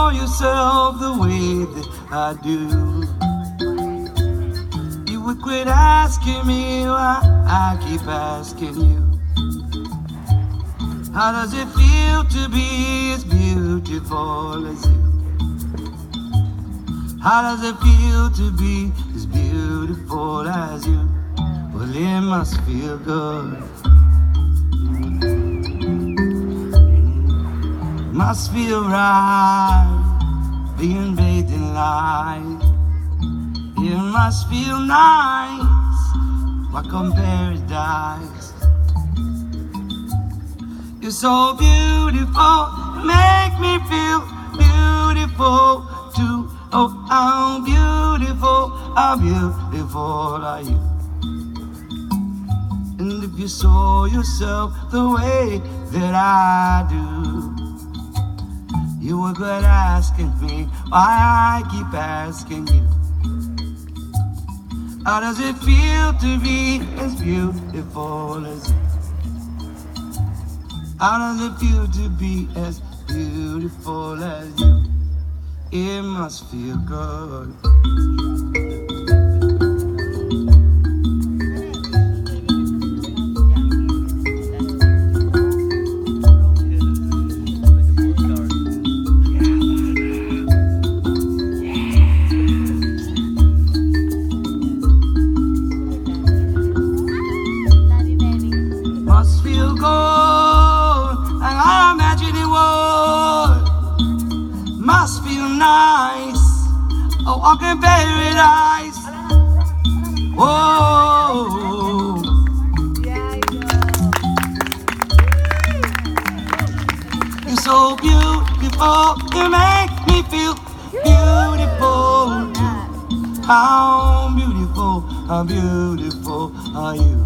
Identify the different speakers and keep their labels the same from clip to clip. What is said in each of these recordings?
Speaker 1: saw yourself the way that I do, you would quit asking me why I keep asking you. How does it feel to be as beautiful as you? How does it feel to be as beautiful as you? Well, it must feel good. Must feel right, being bathed in light. It must feel nice, like on paradise. You're so beautiful, you make me feel beautiful too. Oh, how beautiful are you? And if you saw yourself the way that I do, you would quit asking me why I keep asking you. How does it feel to be as beautiful as you? How does it feel to be as beautiful as you? It must feel good. Must feel good, and I imagine it would. Must feel nice, a walk in paradise. Whoa. You're so beautiful, you make me feel beautiful too. How beautiful are you?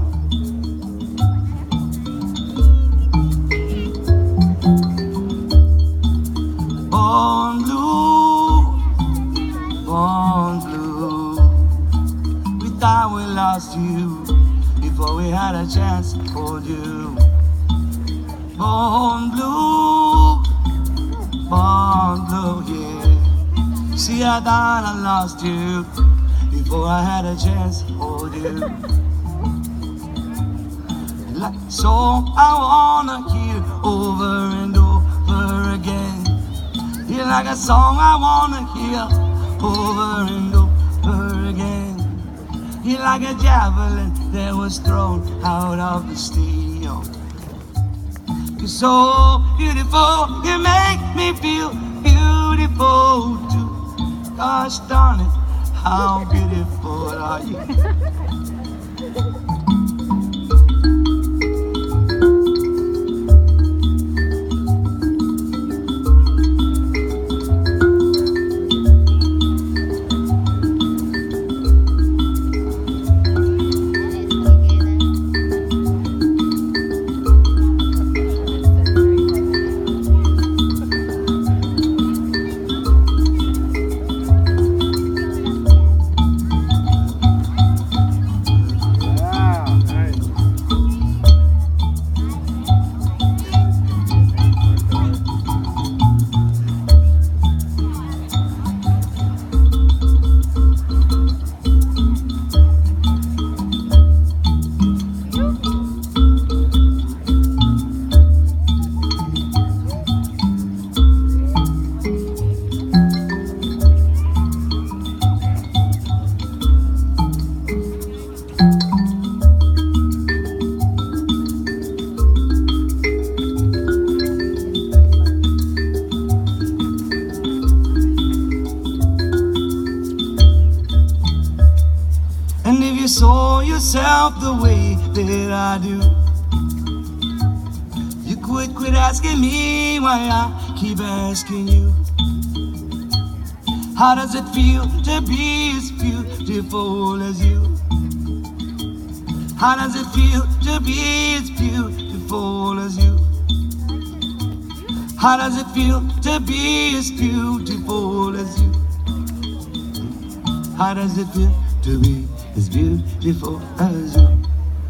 Speaker 1: Born blue. We thought we lost you before we had a chance to hold you. Born blue, yeah. See, I thought I lost you before I had a chance to hold you. Like, so I wanna hear over and over again. You're like a song I wanna hear over and over again. You're like a javelin that was thrown out of the steel. You're so beautiful, you make me feel beautiful too. Gosh darn it, how beautiful are you? You saw yourself the way that I do, you quit asking me why I keep asking you. How does it feel to be as beautiful as you? How does it feel to be as beautiful as you? How does it feel to be as beautiful as you? How does it feel to be as beautiful as you?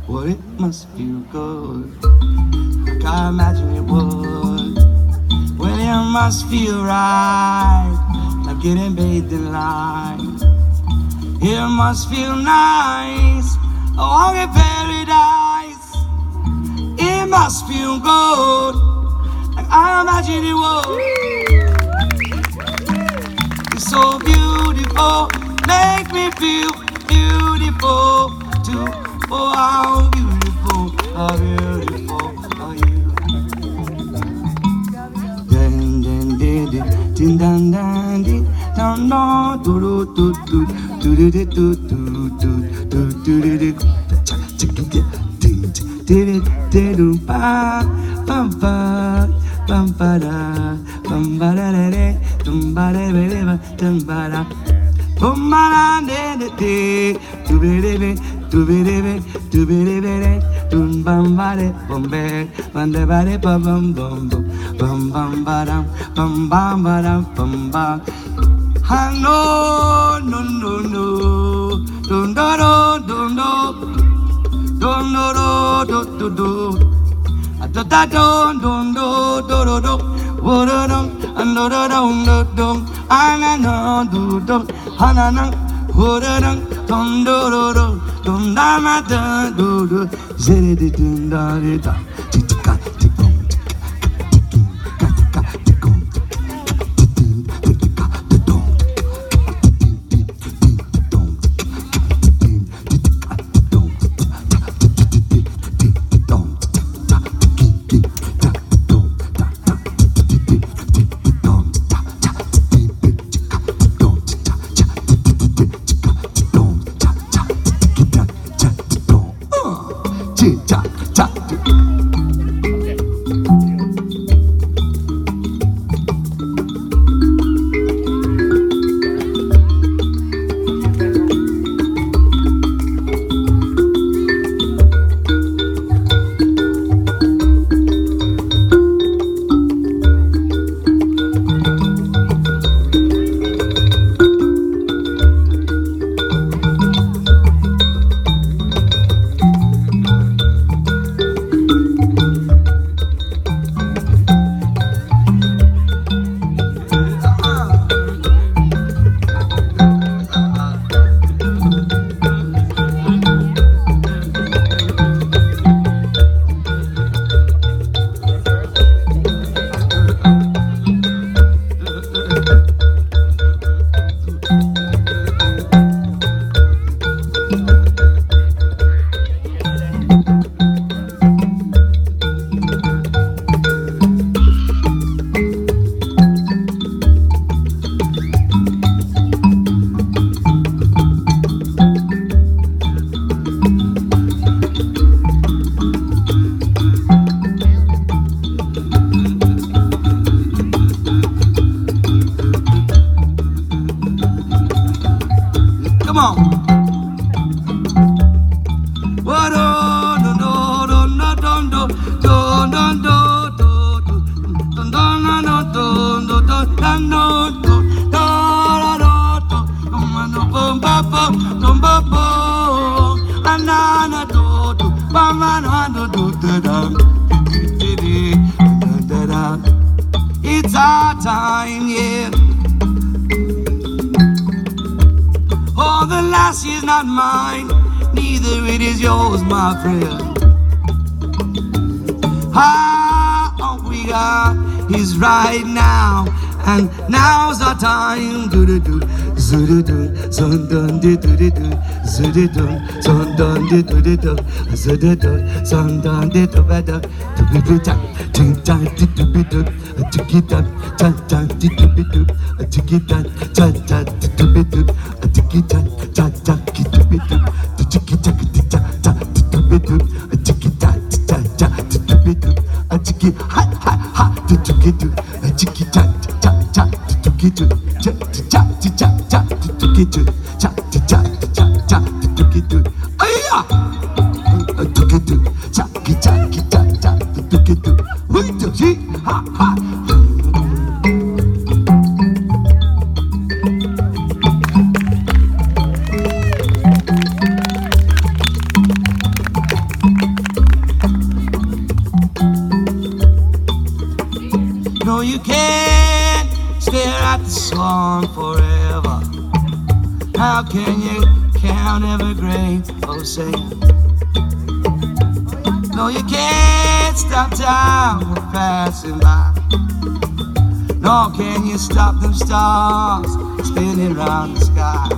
Speaker 1: Well, it must feel good, like I imagine it would. Well, It must feel right, like getting bathed in light. It must feel nice, a walk in paradise. It must feel good, like I imagine it was. It's so beautiful, make me feel beautiful too. Oh, how beautiful are you? Din dan dan din dan no do do do do do do do do do do do do do pa pam pa pam pa da pam ba da re tum ba re ba tum ba da pum ba da de tu be re tu be re tu be re tum bam ba re bum be bam de ba re pa bum bum bum bum bum ba dum bum bam ba dum bum bam. No no no no dun da dun do dun do do do do da da dun dun do do do do wo do dum and do do dum do dum ana no do dum ana na wo do dum dun do do do dum da ma da do do zere de dun da de da tika tika It's our time, yeah. Oh, the last year's not mine, neither it is yours, my friend. How we are is right now, and now's our time. Do do do, do do, son dun do do do, do do, son dun do do do, do do, son dun do do do, do do do, ting tang do do do, tiki tang, tang tang do do do, tiki tang, tang tang do do do, tiki tang, tang tang do do do, tiki tang, tang tang do do do, tiki tang, tang tang do do do, tiki ha ha ha do do do, tiki tang, tang tang do do do, cha cha cha cha do do do, cha cha cha cha do do do, ayya, do do do, cha cha cha cha do do do, we do see ha ha. No, you can't. stare at the sun forever. How can you count every grain of sand? No, you can't stop time from passing by. Nor can you stop them stars spinning around the sky.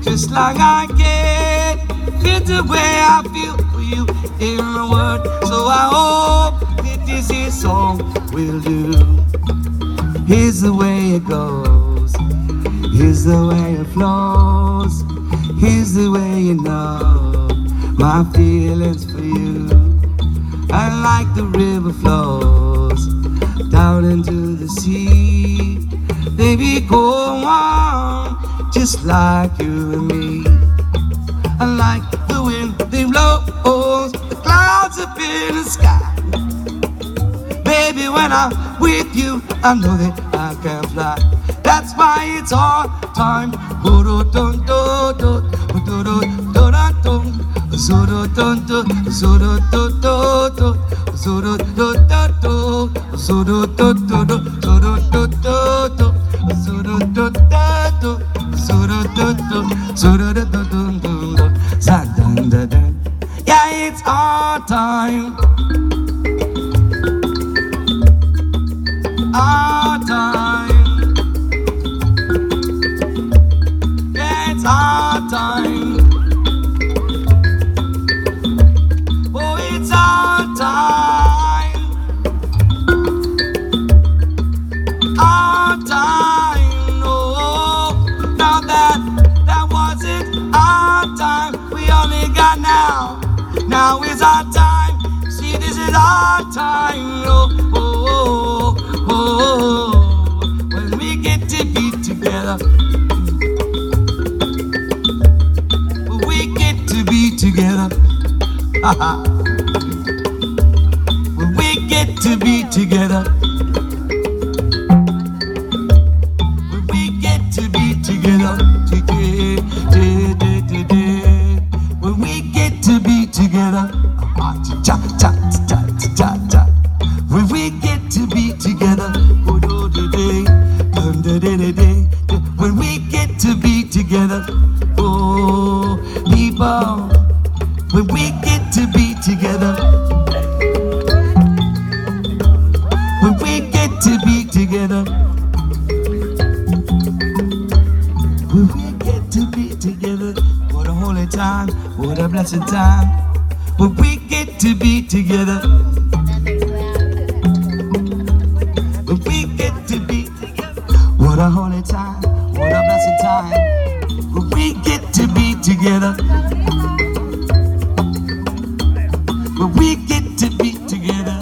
Speaker 1: Just like I can't feel the way I feel for you in the word. So I hope that this here song will do. Here's the way it goes. Here's the way it flows. Here's the way you know my feelings for you. And like the river flows down into the sea, baby, go on just like you and me. And like the wind that blows the clouds up in the sky, baby, when I'm with you, I know that I can fly. That's why it's our time. Yeah, it's our time. Our time. Yeah, it's our time. Oh, it's our time. Our time. Oh, now that wasn't our time. We only got now. Now is our time. See, this is our time. Oh, oh, oh, oh. When we get to be together. When we get to be together. When we get to be together. When we get to be together. When we get to be together. When we get to be together. When we get to be together. Oh, people. When we get to be together. When we get to be together. When we get to be together. What a holy time. What a blessed time. When we get to be together. When we get to be together. What a holy time. What a blessed time. When we get to be together. When we get to be together.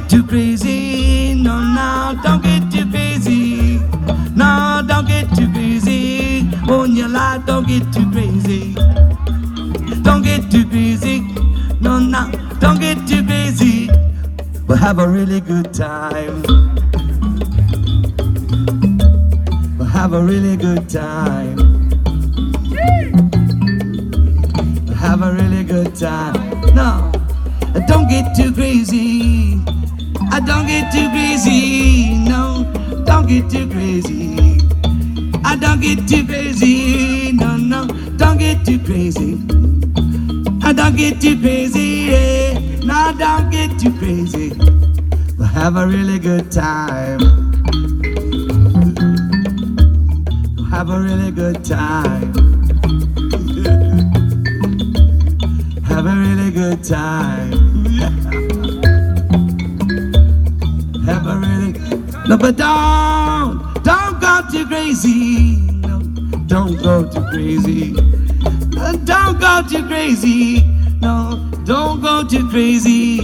Speaker 1: get too crazy. No, no, don't get too crazy. No, don't get too crazy. On your life, don't get too crazy. Don't get too crazy. No, no, don't get too crazy. We'll have a really good time. We'll have a really good time. We'll have a really good time. No, don't get too crazy. I don't get too crazy. No, don't get too crazy. I don't get too crazy. No, no, don't get too crazy. I don't get too crazy. Yeah. No, don't get too crazy. We'll have a really good time. We'll have a really good time. Have a really good time. Have a really no, but don't go too crazy. No, don't go too crazy. Don't go too crazy. No, don't go too crazy.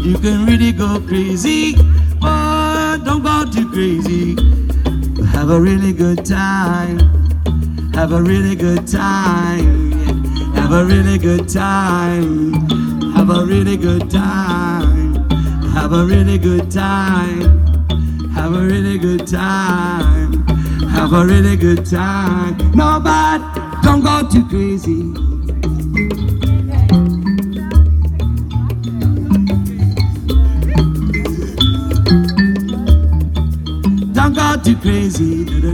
Speaker 1: You can really go crazy, but don't go too crazy. Have a really good time. Have a really good time. Have a really good time. Have a really good time. Have a really good time. Have a really good time. Have a really good time. No, but don't go too crazy. Don't go too crazy. No,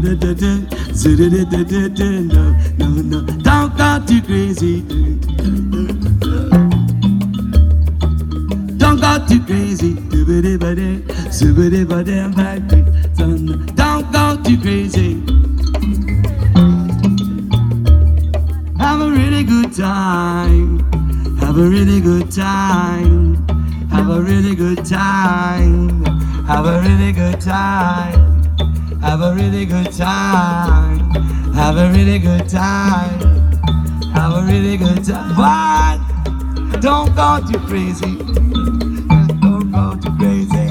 Speaker 1: no, no. Don't go too crazy. Don't go too crazy. Don't go too crazy. Have a really good time. Have a really good time. Have a really good time. Have a really good time. Have a really good time. Have a really good time. Have a really good time. But don't go too crazy. Don't go too crazy.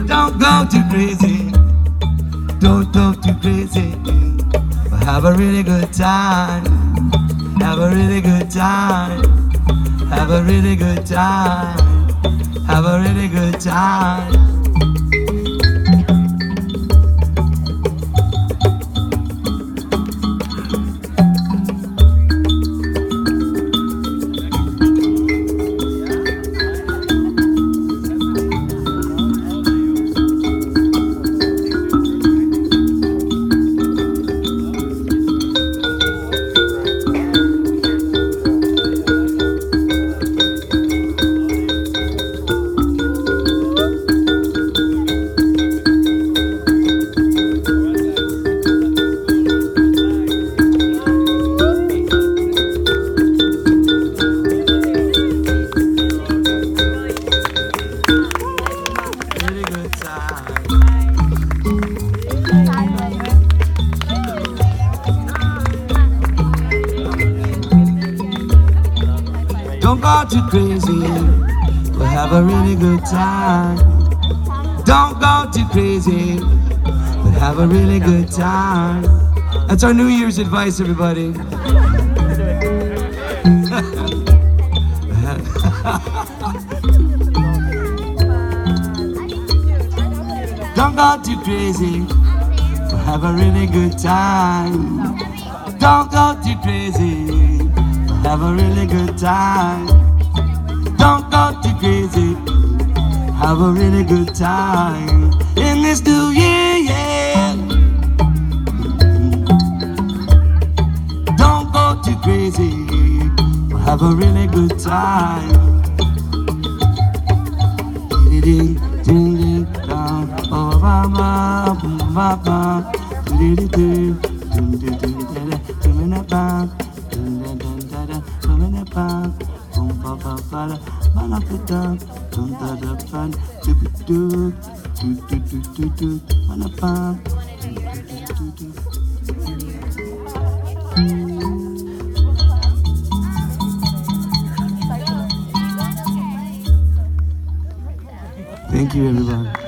Speaker 1: Don't go too crazy. Don't go too crazy. But have a really good time. Have a really good time. Have a really good time. Have a really good time. Don't go too crazy. We'll have a really good time. Don't go too crazy. We'll have a really good time. That's our New Year's advice, everybody. Don't go too crazy. We'll have a really good time. Don't go too crazy. Have a really good time. Don't go too crazy. Have a really good time in this new year, yeah. Don't go too crazy. Have a really good time. Ding ding ding dong, oh ba ba ba ba, ding ding ding ding ding ding ding ding.
Speaker 2: you, everybody.